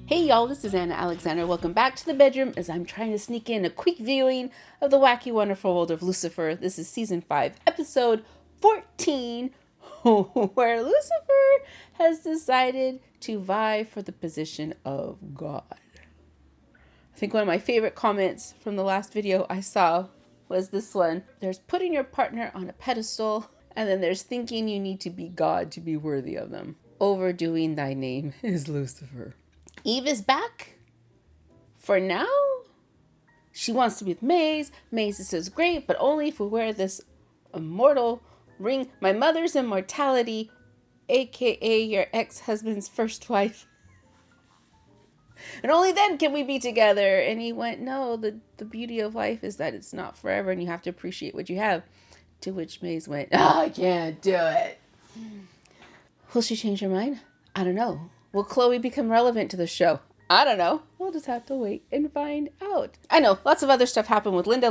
Hey y'all, this is Anna Alexander. Welcome back to the bedroom as I'm trying to sneak in a quick viewing of the wacky, wonderful world of Lucifer. This is season 5, episode 14, where Lucifer has decided to vie for the position of God. I think one of my favorite comments from the last video I saw was this one. There's putting your partner on a pedestal, and then there's thinking you need to be God to be worthy of them. Overdoing thy name is Lucifer. Eve is back. For now, she wants to be with Maze. Maze says, great, but only if we wear this immortal ring. My mother's immortality, aka your ex-husband's first wife. And only then can we be together. And he went, no, the beauty of life is that it's not forever and you have to appreciate what you have. To which Maze went, oh, I can't do it. Will she change her mind? I don't know. Will Chloe become relevant to the show? I don't know. We'll just have to wait and find out. I know, lots of other stuff happened with Linda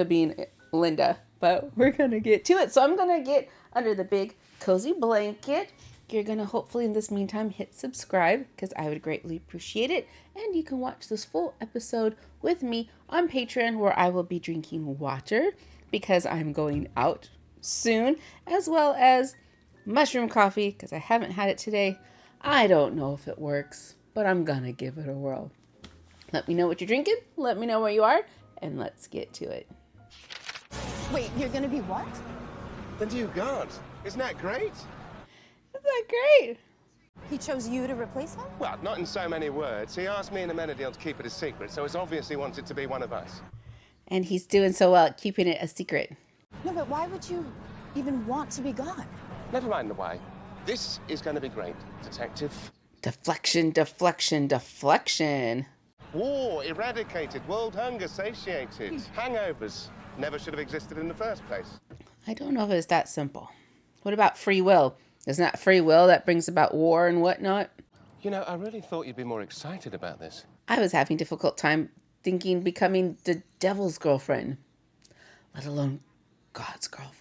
being Linda. But we're going to get to it. So I'm going to get under the big cozy blanket. You're going to hopefully in this meantime hit subscribe because I would greatly appreciate it. And you can watch this full episode with me on Patreon where I will be drinking water because I'm going out soon, as well as mushroom coffee because I haven't had it today. I don't know if it works, but I'm gonna give it a whirl. Let me know what you're drinking, let me know where you are, and let's get to it. Wait, you're gonna be what? The new God. Isn't that great? Isn't that great? He chose you to replace him? Well, not in so many words. He asked me and Amenadiel to keep it a secret, so it's obvious he wanted to be one of us. And he's doing so well at keeping it a secret. No, but why would you even want to be God? Never mind the why. This is going to be great, Detective. Deflection. War eradicated, world hunger satiated, hangovers never should have existed in the first place. I don't know if it's that simple. What about free will? Isn't that free will that brings about war and whatnot? You know, I really thought you'd be more excited about this. I was having a difficult time thinking becoming the devil's girlfriend, let alone God's girlfriend.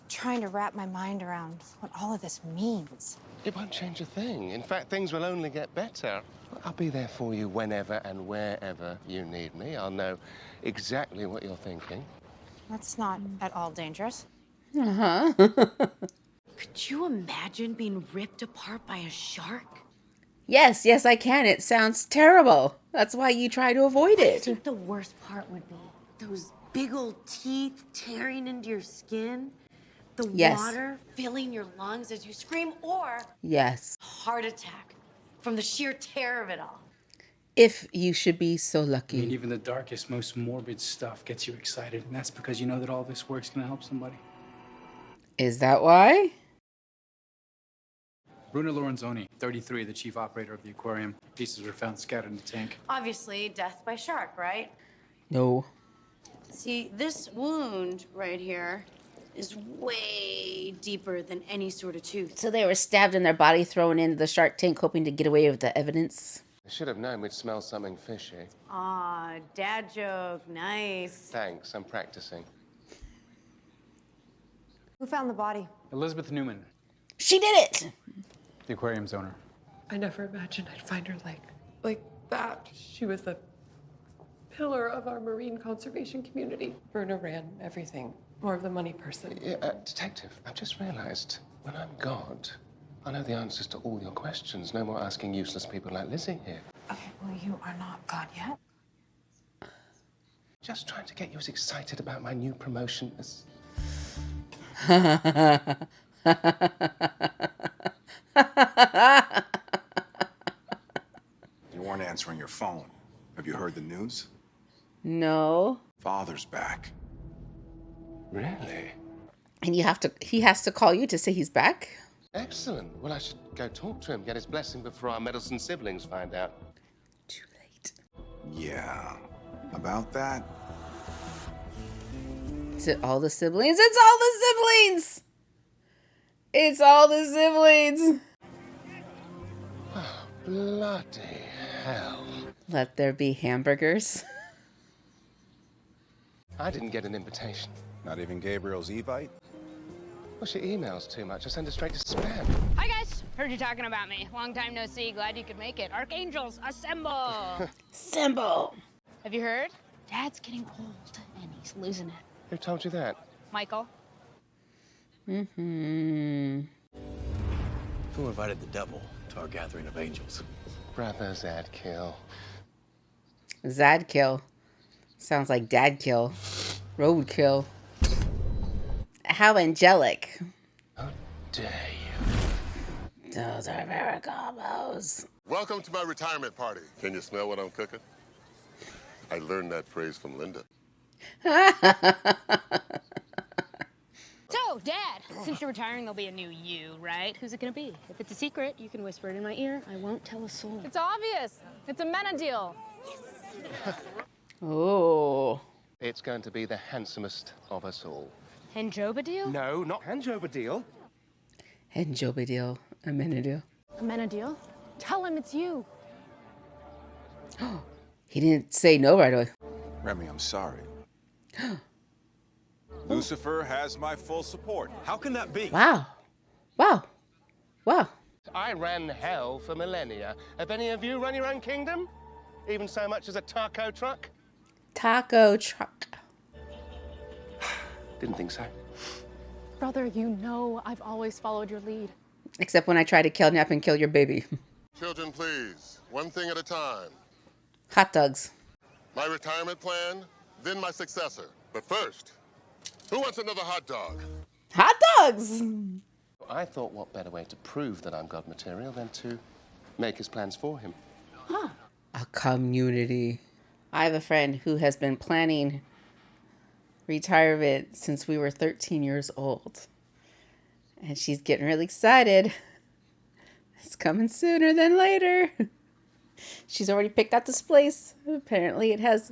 Trying to wrap my mind around what all of this means. It won't change a thing. In fact, things will only get better. I'll be there for you whenever and wherever you need me. I'll know exactly what you're thinking. That's not at all dangerous. Uh-huh. Could you imagine being ripped apart by a shark? Yes, I can. It sounds terrible. That's why you try to avoid I it. think the worst part would be those big old teeth tearing into your skin, the Yes. water filling your lungs as you scream, or Yes. heart attack from the sheer terror of it all. If you should be so I mean, lucky. even the darkest, most morbid stuff gets you excited, and that's because you know that all this work's gonna help somebody. Is that why? Bruno Lorenzoni, 33, the chief operator of the aquarium. Pieces were found scattered in the tank. Obviously, death by shark, right? No. See, this wound right here is way deeper than any sort of tooth. So they were stabbed in their body, thrown into the shark tank, hoping to get away with the evidence. I should have known we'd smell something fishy. Aw, dad joke, nice. Thanks, I'm practicing. Who found the body? Elizabeth Newman, She did it! the aquarium's owner. I never imagined I'd find her like that. She was the pillar of our marine conservation community. Bruno ran everything. More of the money person. Yeah, Detective, I've just realized when I'm God, I know the answers to all your questions. No more asking useless people like Lizzie here. Okay, well, you are not God yet. Just trying to get you as excited about my new promotion as... You weren't answering your phone. Have you heard the news? No. Father's back. Really? And he has to call you to say he's back? Excellent. Well, I should go talk to him, get his blessing before our meddlesome siblings find out. Too late. Yeah. About that? Is it all the siblings? It's all the siblings! It's all the siblings! Bloody hell. Let there be hamburgers. I didn't get an invitation. Not even Gabriel's Evite? Well, she emails too much. I send her straight to spam. Hi, guys. Chris, heard you talking about me. Long time no see. Glad you could make it. Archangels, assemble! Symbol. Have you heard? Dad's getting old and he's losing it. Who told you that? Michael? Mm-hmm. Who invited the devil to our gathering of angels? Brother Zadkill. Zadkill. Sounds like dadkill. Roadkill. How angelic. How dare you? Those are very combos. Welcome to my retirement party. Can you smell what I'm cooking? I learned that phrase from Linda. So, Dad, since you're retiring, there'll be a new you, right? Who's it gonna be? If it's a secret, you can whisper it in my ear. I won't tell a soul. It's obvious. It's a meta deal. Oh. It's going to be the handsomest of us all. Henjobadil? No, not Hanjobadil. And Jobadil. Amenadil. A meta deal? Tell him it's you. He didn't say no right away. Remy, I'm sorry. Lucifer has my full support. How can that be? Wow. Wow. Wow. I ran hell for millennia. Have any of you run your own kingdom? Even so much as a taco truck? Taco truck. Didn't think so. Brother, you know I've always followed your lead. Except when I try to kidnap and kill your baby. Children, please. One thing at a time. Hot dogs. My retirement plan, then my successor. But first, who wants another hot dog? Hot dogs! I thought what better way to prove that I'm God material than to make his plans for him. A community. I have a friend who has been planning retirement since we were 13 years old. And she's getting really excited. It's coming sooner than later. She's already picked out this place. Apparently it has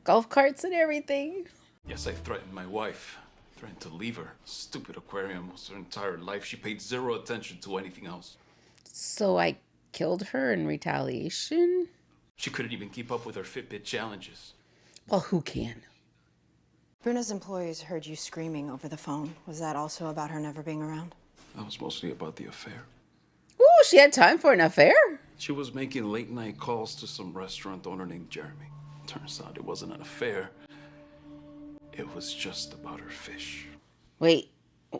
golf carts and everything. Yes, I threatened my wife. Threatened to leave her. Stupid aquarium was her entire life. She paid zero attention to anything else. So I killed her in retaliation? She couldn't even keep up with her Fitbit challenges. Well, who can? Bruna's employees heard you screaming over the phone. Was that also about her never being around? That was mostly about the affair. Ooh, she had time for an affair? She was making late night calls to some restaurant owner named Jeremy. Turns out it wasn't an affair. It was just about her fish. Wait,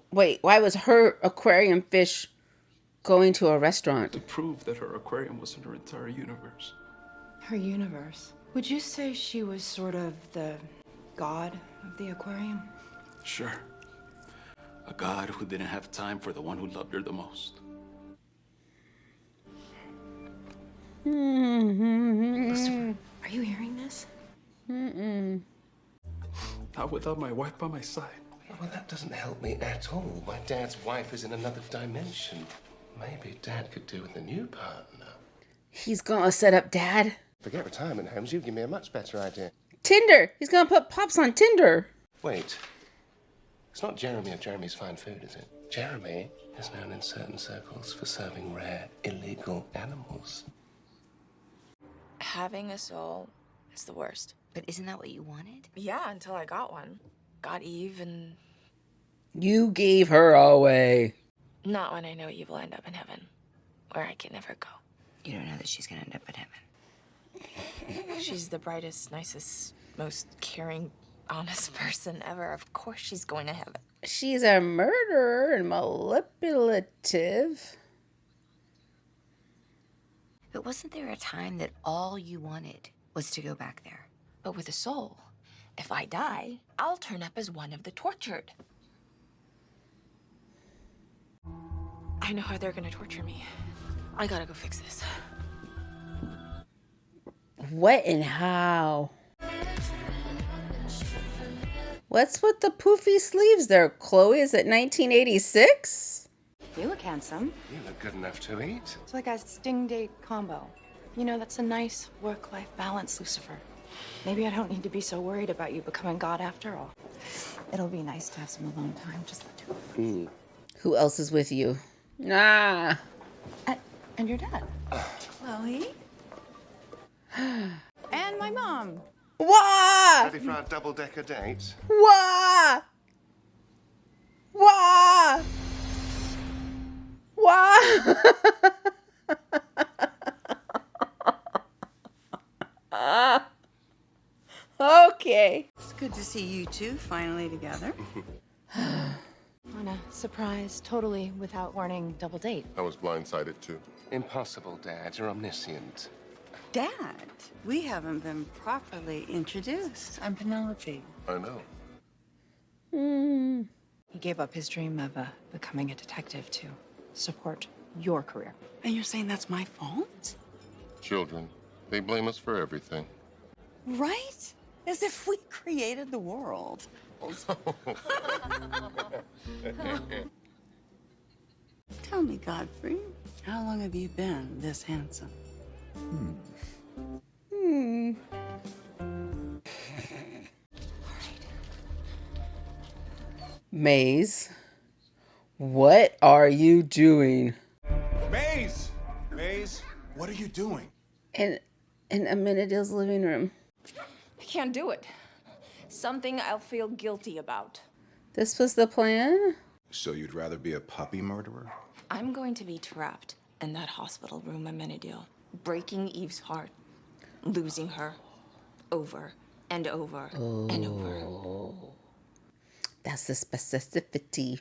why was her aquarium fish going to a restaurant? To prove that her aquarium wasn't her entire universe. Her universe. Would you say she was sort of the god of the aquarium? Sure. A god who didn't have time for the one who loved her the most. Lucifer, are you hearing this? Not without my wife by my side. Well, that doesn't help me at all. My dad's wife is in another dimension. Maybe Dad could do with a new partner. He's gonna set up Dad. Forget retirement homes. You give me a much better idea. Tinder. He's gonna put Pops on Tinder. Wait. It's not Jeremy of Jeremy's Fine Food, is it? Jeremy is known in certain circles for serving rare, illegal animals. Having a soul is the worst. But isn't that what you wanted? Yeah, until I got one. Got Eve and... You gave her away. Not when I know Eve will end up in heaven, where I can never go. You don't know that she's gonna end up in heaven. She's the brightest, nicest, most caring, honest person ever. Of course she's going to heaven. She's a murderer and manipulative. But wasn't there a time that all you wanted was to go back there? But with a soul, if I die, I'll turn up as one of the tortured. I know how they're gonna torture me. I gotta go fix this. What and how? What's with the poofy sleeves there, Chloe? Is it 1986? You look handsome. You look good enough to eat. It's like a sting date combo. You know, that's a nice work-life balance, Lucifer. Maybe I don't need to be so worried about you becoming God after all. It'll be nice to have some alone time, just the two of us. Who else is with you? Nah. And your dad. Chloe? And my mom. Wah! Ready for our double-decker date? Wah! Wah! Wah! Okay. It's good to see you two finally together. On a surprise, totally without warning, double date. I was blindsided too. Impossible, Dad. You're omniscient. Dad, we haven't been properly introduced. I'm Penelope. I know. He gave up his dream of becoming a detective to support your career. And you're saying that's my fault? Children, they blame us for everything. Right? As if we created the world. Tell me, Godfrey, how long have you been this handsome? Maze, what are you doing? Maze! Maze, what are you doing? In Amenadiel's living room. I can't do it. Something I'll feel guilty about. This was the plan? So you'd rather be a puppy murderer? I'm going to be trapped in that hospital room at Amenadiel, breaking Eve's heart, losing her over and over and over. That's the specificity.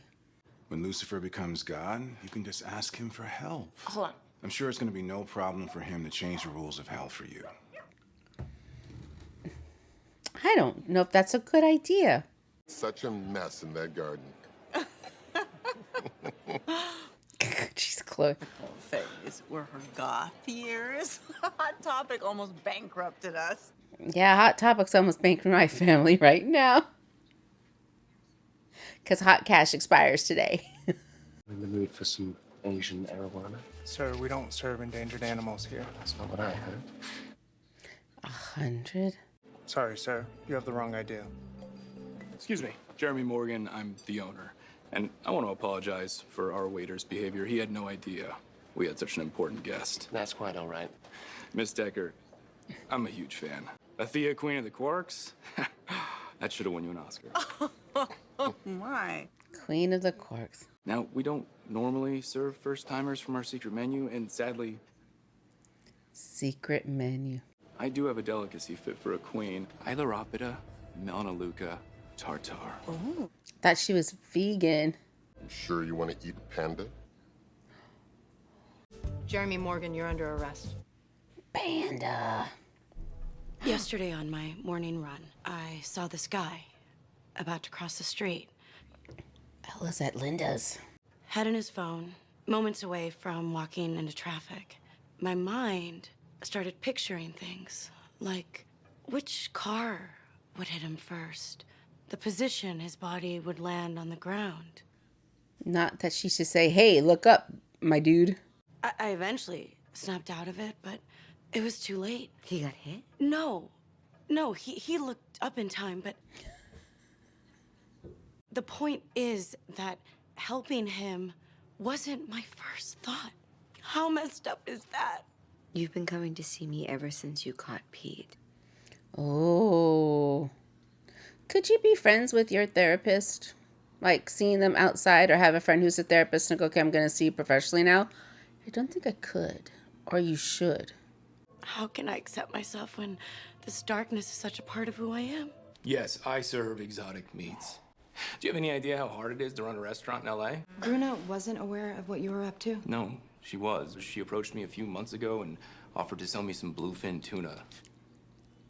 When Lucifer becomes God, you can just ask him for help. Hold on. I'm sure it's going to be no problem for him to change the rules of hell for you. I don't know if that's a good idea. Such a mess in that garden. Jeez, Chloe. Phase were her goth years. Hot Topic almost bankrupted us. Yeah, Hot Topic's almost banking my family right now. Because Hot Cash expires today. I'm in the mood for some Asian arowana. Sir, we don't serve endangered animals here. That's not what I heard. 100? Sorry, sir. You have the wrong idea. Excuse me, Jeremy Morgan, I'm the owner. And I want to apologize for our waiter's behavior. He had no idea we had such an important guest. That's quite all right. Miss Decker, I'm a huge fan. Athea, Queen of the Quarks? That should have won you an Oscar. Oh, my. Queen of the Quarks. Now, we don't normally serve first-timers from our secret menu, and sadly... Secret menu. I do have a delicacy fit for a queen. Ailuropida, Melaleuca, tartar. Oh. Thought she was vegan. You sure you want to eat panda? Jeremy Morgan, you're under arrest. Panda. Yesterday on my morning run, I saw this guy about to cross the street. Ella's at Linda's. Head in his phone, moments away from walking into traffic. My mind started picturing things like which car would hit him first, the position his body would land on the ground. Not that she should say, hey, look up, my dude. I eventually snapped out of it, but it was too late. He got hit? No, he looked up in time, but the point is that helping him wasn't my first thought. How messed up is that? You've been coming to see me ever since you caught Pete. Oh. Could you be friends with your therapist? Like seeing them outside or have a friend who's a therapist and go, okay, I'm going to see you professionally now? I don't think I could. Or you should. How can I accept myself when this darkness is such a part of who I am? Yes, I serve exotic meats. Do you have any idea how hard it is to run a restaurant in LA? Bruna wasn't aware of what you were up to? No, she was. She approached me a few months ago and offered to sell me some bluefin tuna.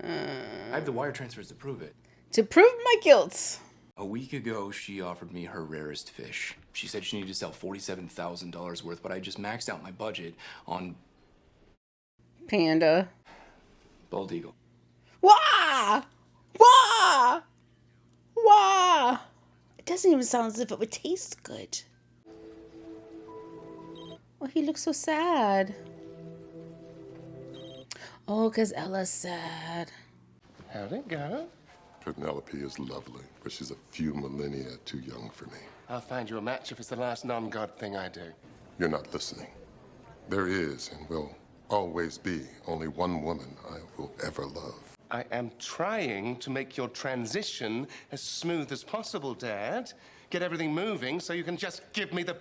I have the wire transfers to prove it. To prove my guilt. A week ago, she offered me her rarest fish. She said she needed to sell $47,000 worth, but I just maxed out my budget on Panda. bald eagle. Wah! Wah! Wah! It doesn't even sound as if it would taste good. Oh, he looks so sad. Oh, because Ella's sad. How'd it go? Penelope is lovely, but she's a few millennia too young for me. I'll find you a match if it's the last non-God thing I do. You're not listening. There is and will always be only one woman I will ever love. I am trying to make your transition as smooth as possible, Dad. Get everything moving so you can just give me the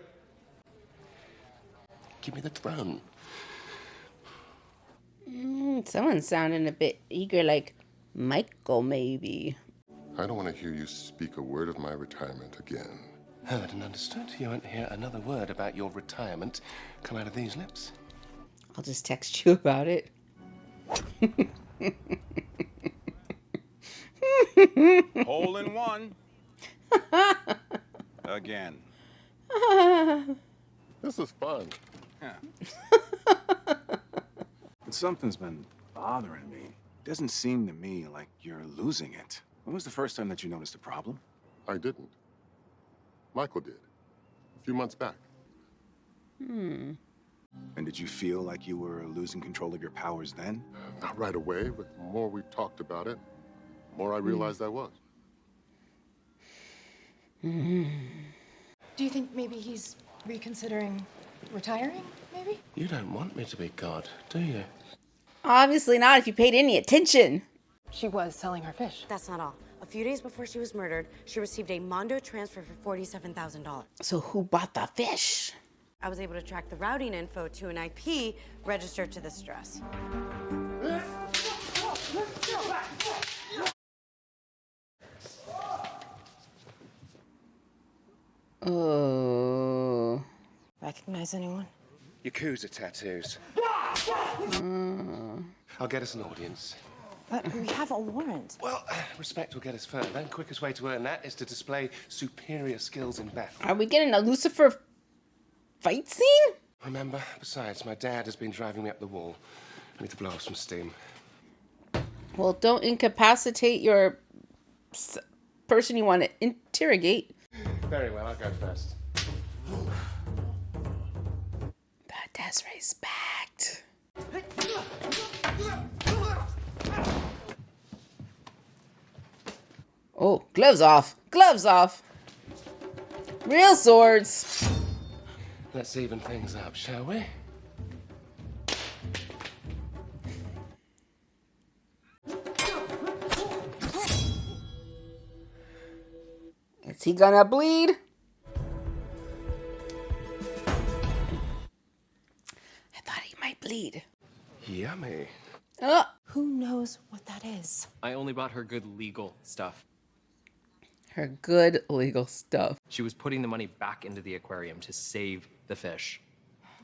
Give me the throne. Someone's sounding a bit eager, like Michael, maybe. I don't want to hear you speak a word of my retirement again. Heard and understood. You won't hear another word about your retirement come out of these lips. I'll just text you about it. Hole in one. Again. This is fun. Yeah. But something's been bothering me. It doesn't seem to me like you're losing it. When was the first time that you noticed a problem? I didn't. Michael did. A few months back. And did you feel like you were losing control of your powers then? Not right away, but the more we talked about it, the more I realized I was. Do you think maybe he's reconsidering retiring, maybe? You don't want me to be God, do you? Obviously not if you paid any attention. She was selling her fish. That's not all. A few days before she was murdered, she received a Mondo transfer for $47,000. So who bought the fish? I was able to track the routing info to an IP registered to this address. Oh. Recognize anyone? Yakuza tattoos. I'll get us an audience. But we have a warrant. Well, respect will get us further. The quickest way to earn that is to display superior skills in battle. Are we getting a Lucifer fight scene? Remember, besides, my dad has been driving me up the wall. I need to blow off some steam. Well, don't incapacitate your person you want to interrogate. Very well, I'll go first. That disrespect. Oh, gloves off. Gloves off. Real swords. Let's even things up, shall we? Is he gonna bleed? I thought he might bleed. Yummy. Who knows what that is? I only bought her good legal stuff. Her good legal stuff. She was putting the money back into the aquarium to save the fish.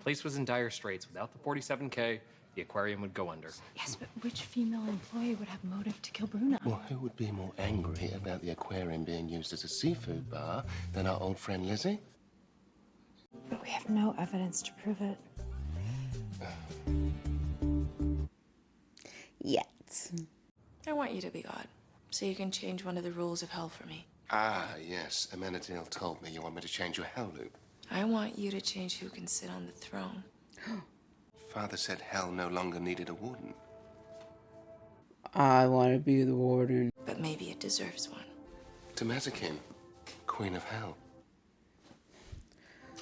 Place was in dire straits. Without the $47K, the aquarium would go under. Yes, but which female employee would have motive to kill Bruno? Well, who would be more angry about the aquarium being used as a seafood bar than our old friend Lizzie? But we have no evidence to prove it. Yet. I want you to be God, so you can change one of the rules of hell for me. Ah, yes. Amenadiel told me you want me to change your hell loop. I want you to change who can sit on the throne. Father said hell no longer needed a warden. I want to be the warden. But maybe it deserves one. Tamazakin, Queen of Hell.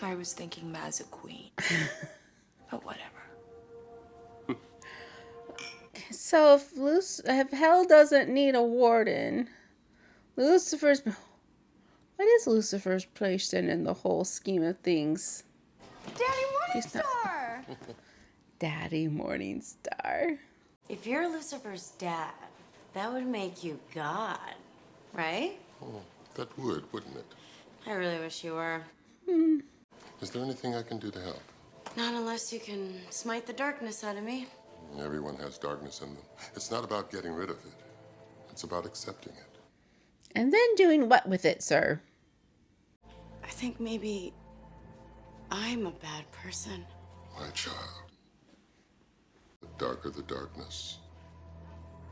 I was thinking Maz a queen. But whatever. So if hell doesn't need a warden, Lucifer's... What is Lucifer's place in the whole scheme of things? Daddy Morningstar! Daddy Morningstar. If you're Lucifer's dad, that would make you God, right? Oh, that would, wouldn't it? I really wish you were. Is there anything I can do to help? Not unless you can smite the darkness out of me. Everyone has darkness in them. It's not about getting rid of it. It's about accepting it. And then doing what with it, sir? I think maybe I'm a bad person. My child. The darker the darkness,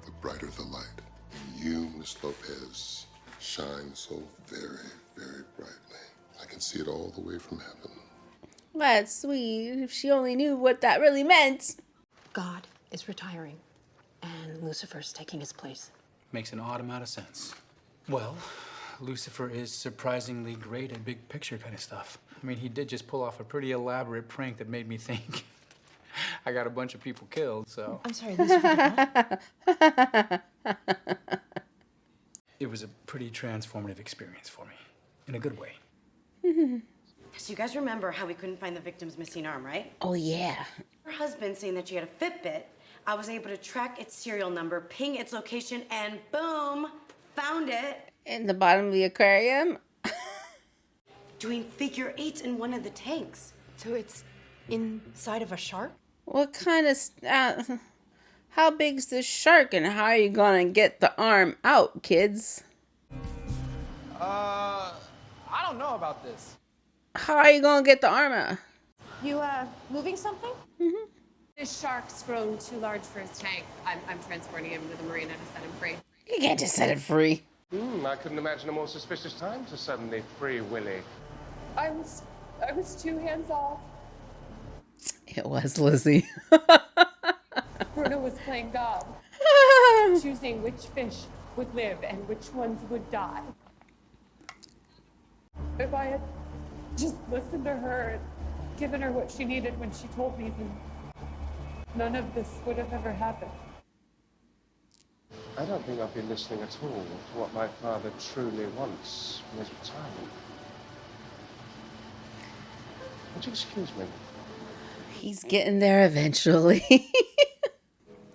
the brighter the light. And you, Miss Lopez, shine so very, very brightly. I can see it all the way from heaven. That's sweet. If she only knew what that really meant. God is retiring, and Lucifer's taking his place. Makes an odd amount of sense. Well, Lucifer is surprisingly great at big picture kind of stuff. I mean, he did just pull off a pretty elaborate prank that made me think I got a bunch of people killed, so. I'm sorry, Lucifer. It was a pretty transformative experience for me, in a good way. So you guys remember how we couldn't find the victim's missing arm, right? Oh, yeah. Her husband saying that she had a Fitbit. I was able to track its serial number, ping its location, and boom, found it. In the bottom of the aquarium? Doing figure eights in one of the tanks. So it's inside of a shark? What kind of... how big's the shark and how are you gonna get the arm out, kids? I don't know about this. How are you gonna get the arm out? You, moving something? Mm-hmm. This shark's grown too large for his tank. I'm transporting him to the marina to set him free. You can't just set it free. I couldn't imagine a more suspicious time to suddenly free Willie. I was 2 hands off. It was Lizzie. Bruno was playing God, choosing which fish would live and which ones would die. If I had just listened to her and given her what she needed when she told me, then none of this would have ever happened. I don't think I've been listening at all to what my father truly wants from his retirement. Would you excuse me? He's getting there eventually.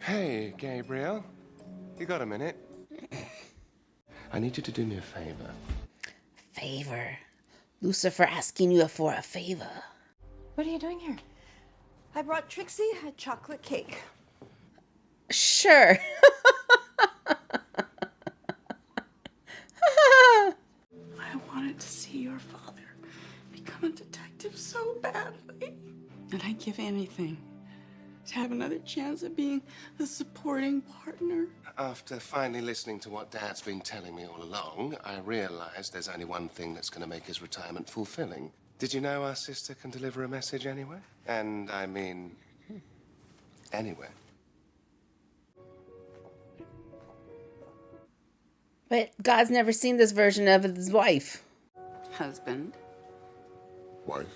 Hey, Gabriel. You got a minute? I need you to do me a favor. Favor? Lucifer asking you for a favor. What are you doing here? I brought Trixie a chocolate cake. Sure. I wanted to see your father become a detective so badly. And I'd give anything to have another chance at being a supporting partner. After finally listening to what Dad's been telling me all along, I realized there's only one thing that's going to make his retirement fulfilling. Did you know our sister can deliver a message anywhere? And I mean, anywhere. But God's never seen this version of his wife. Husband. Wife.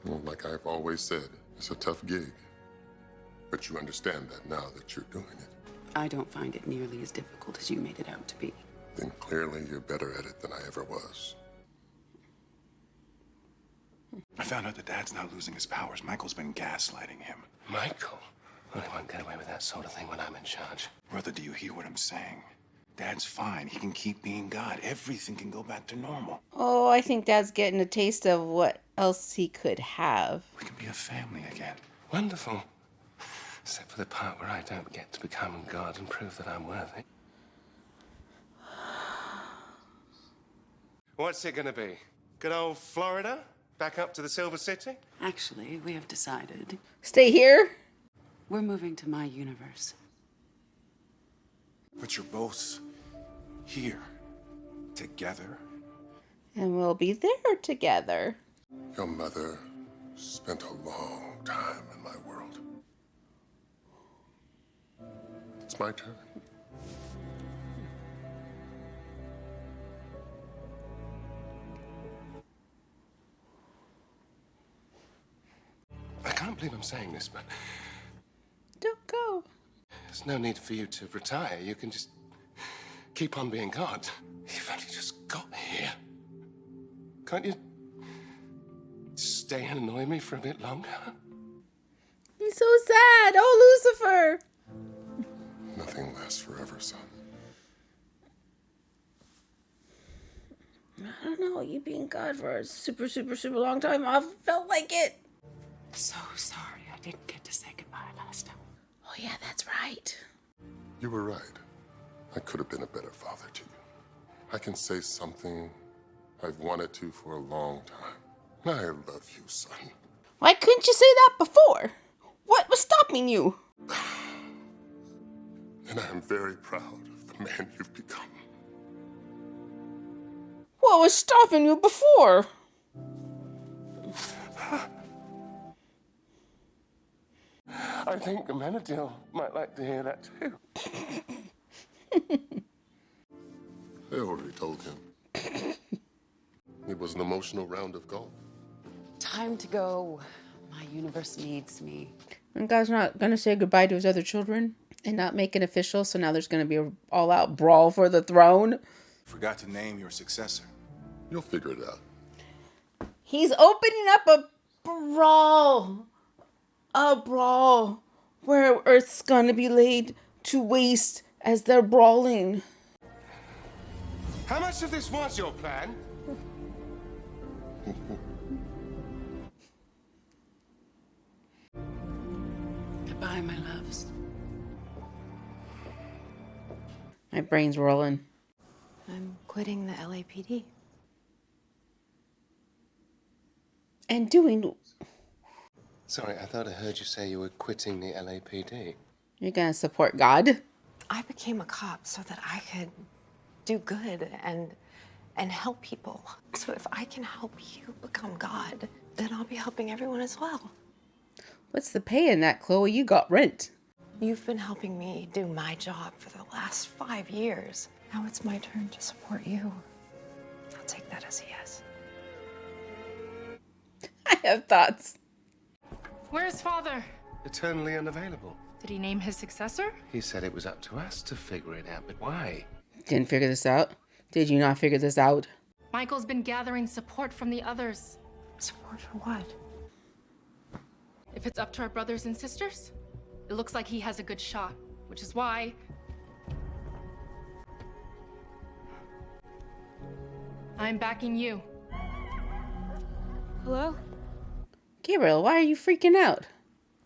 Well, like I've always said, it's a tough gig. But you understand that now that you're doing it. I don't find it nearly as difficult as you made it out to be. Then clearly you're better at it than I ever was. I found out that Dad's not losing his powers. Michael's been gaslighting him. Michael? Well, he won't get away with that sort of thing when I'm in charge. Brother, do you hear what I'm saying? Dad's fine. He can keep being God. Everything can go back to normal. Oh, I think Dad's getting a taste of what else he could have. We can be a family again. Wonderful. Except for the part where I don't get to become God and prove that I'm worthy. What's it gonna be? Good old Florida? Back up to the Silver City? Actually, we have decided. Stay here? We're moving to my universe. But you're both here, together. And we'll be there together. Your mother spent a long time in my world. It's my turn. I can't believe I'm saying this, but Don't go. there's no need for you to retire. You can just keep on being God. You've only just got here. Can't you stay and annoy me for a bit longer? He's so sad. Oh, Lucifer. Nothing lasts forever, son. I don't know. You being God for a super long time. I felt like it. So sorry I didn't get to say goodbye last time. Oh, yeah, that's right. You were right. I could have been a better father to you. I can say something I've wanted to for a long time. I love you, son. Why couldn't you say that before? What was stopping you? And I am very proud of the man you've become. What was stopping you before? I think Amenadiel might like to hear that too. I already told him. It was an emotional round of golf. Time to go. My universe needs me. And God's not going to say goodbye to his other children and not make it official, so now there's going to be an all-out brawl for the throne. Forgot to name your successor. You'll figure it out. He's opening up a brawl. A brawl where Earth's gonna be laid to waste as they're brawling. How much of this was your plan? Goodbye, my loves. My brain's rolling. I'm quitting the LAPD. And doing... Sorry, I thought I heard you say you were quitting the LAPD. You're gonna support God? I became a cop so that I could do good and help people. So if I can help you become God, then I'll be helping everyone as well. What's the pay in that, Chloe? You got rent. You've been helping me do my job for the last 5 years. Now it's my turn to support you. I'll take that as a yes. I have thoughts. Where's father? Eternally unavailable. Did he name his successor? He said it was up to us to figure it out, but why? Didn't figure this out? Did you not figure this out? Michael's been gathering support from the others. Support for what? If it's up to our brothers and sisters, it looks like he has a good shot, which is why I'm backing you. Hello? Gabriel, why are you freaking out?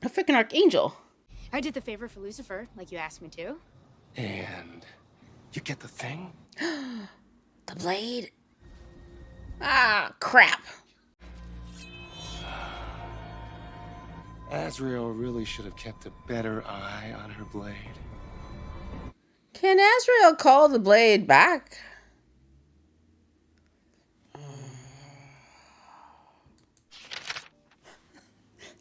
A freaking archangel. I did the favor for Lucifer, like you asked me to. And you get the thing? The blade? Ah, crap. Azrael really should have kept a better eye on her blade. Can Azrael call the blade back?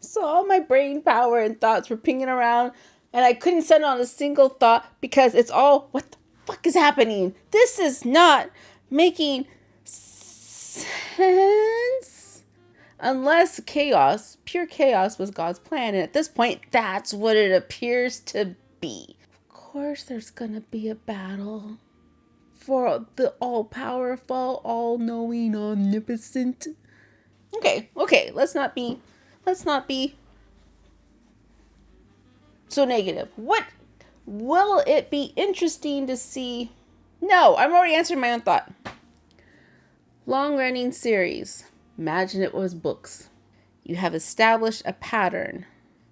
So all my brain power and thoughts were pinging around, and I couldn't settle on a single thought because it's all, what the fuck is happening? This is not making sense. Unless chaos, pure chaos was God's plan, and at this point, that's what it appears to be. Of course, there's gonna be a battle for the all-powerful, all-knowing, omnipotent. Okay, let's not be so negative. What will it be interesting to see? No, I'm already answering my own thought. Long-running series. Imagine it was books. You have established a pattern.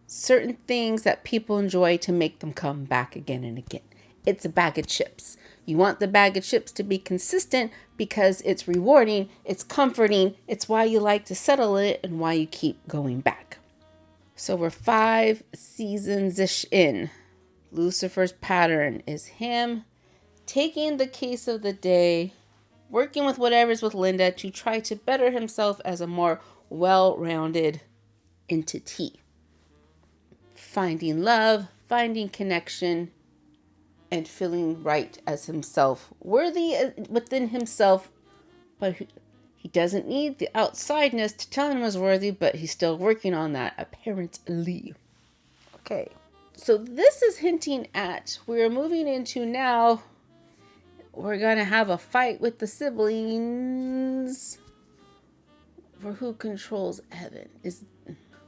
Certain things that people enjoy to make them come back again and again. It's a bag of chips. You want the bag of chips to be consistent because it's rewarding, it's comforting, it's why you like to settle it and why you keep going back. So we're 5 seasons-ish in. Lucifer's pattern is him taking the case of the day, working with whatever's with Linda to try to better himself as a more well-rounded entity. Finding love, finding connection, and feeling right as himself, worthy within himself, but he doesn't need the outsideness to tell him he was worthy, but he's still working on that, apparently. Okay, so this is hinting at, we're moving into now, we're gonna have a fight with the siblings for who controls heaven.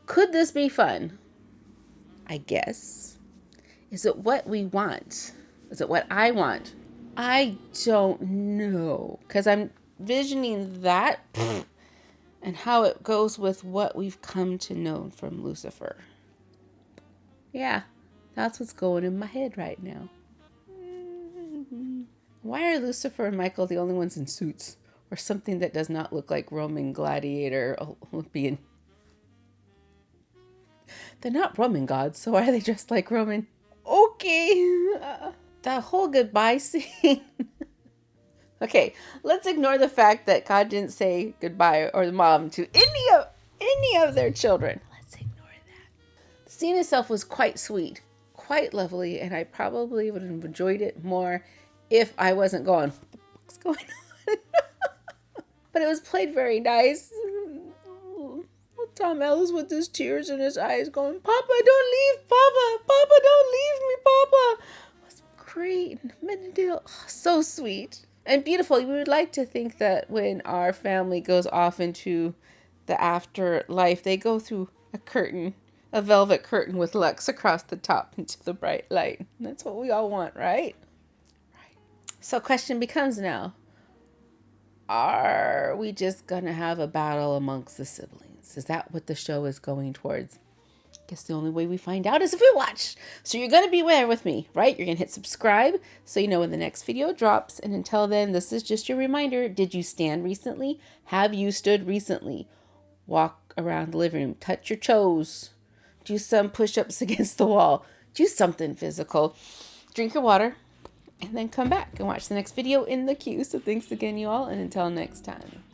Could this be fun? I guess. Is it what we want? Is it what I want? I don't know. Because I'm visioning that and how it goes with what we've come to know from Lucifer. Yeah, that's what's going in my head right now. Why are Lucifer and Michael the only ones in suits? Or something that does not look like Roman gladiator Olympian? They're not Roman gods, so why are they dressed like Roman? Okay. That whole goodbye scene. Okay, let's ignore the fact that God didn't say goodbye or the mom to any of their children. Let's ignore that. The scene itself was quite sweet, quite lovely, and I probably would have enjoyed it more if I wasn't going, what the fuck's going on? But it was played very nice. Tom Ellis with his tears in his eyes going, Papa, don't leave, Papa. Papa, don't leave me, Papa. It was great. Menadil, oh, so sweet. And beautiful. We would like to think that when our family goes off into the afterlife, they go through a curtain, a velvet curtain with Lux across the top into the bright light. And that's what we all want, right? Right. So question becomes now, are we just going to have a battle amongst the siblings? Is that what the show is going towards? I guess the only way we find out is if we watch. So you're going to be there with me, right? You're going to hit subscribe so you know when the next video drops. And until then, this is just your reminder. Did you stand recently? Have you stood recently? Walk around the living room. Touch your toes. Do some push-ups against the wall. Do something physical. Drink your water. And then come back and watch the next video in the queue. So thanks again, you all. And until next time.